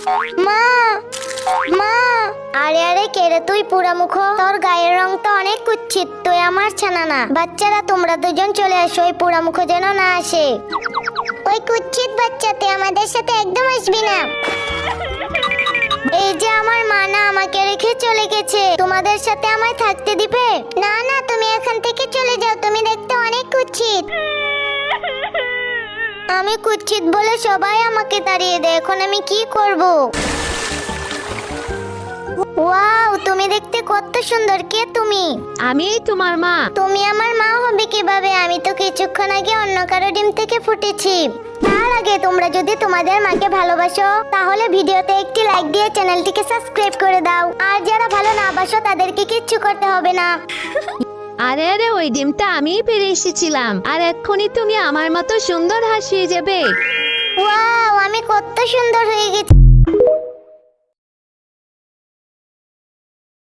মা, মা। আরে আরে কে রে তুই পোড়ামুখ? তোর গায়ের রং তো অনেক কুৎসিত, তুই আমার ছানা না। বাচ্চারা তোমরা দুজন চলে আসো, ওই পোড়ামুখ যেন না আসে। ওই কুৎসিত বাচ্চাতে আমাদের সাথে একদম আসবি না। এই যে আমার মা না আমাকে রেখে চলে গেছে, তোমাদের সাথে আমায় থাকতে দিবে? না না, তুমি এখান থেকে চলে যাও, তুমি দেখতে অনেক কুৎসিত। আমি কুৎসিত বলে সবাই আমাকে তাড়িয়ে দেয়, এখন আমি কি করব? ওয়াও, তুমি দেখতে কত সুন্দর। কে তুমি? আমি তোমার মা। তুমি আমার মা হবে কিভাবে? আমি তো কিছুক্ষণ আগে অন্য কারো ডিম থেকে ফুটেছি। তার আগে তোমরা যদি তোমাদের মাকে ভালোবাসো তাহলে ভিডিওতে একটি লাইক দিয়ে চ্যানেলটিকে সাবস্ক্রাইব করে দাও। আর যারা ভালো না বাসো তাদেরকে কিচ্ছু করতে হবে না। আরে আরে, ওই ডিমটা আমিই পেরে এসেছিলাম, আর এক্ষুনি তুমি আমার মতো সুন্দর হাসিয়ে যাবে। ওয়াও, আমি কত সুন্দর হয়ে গেছি।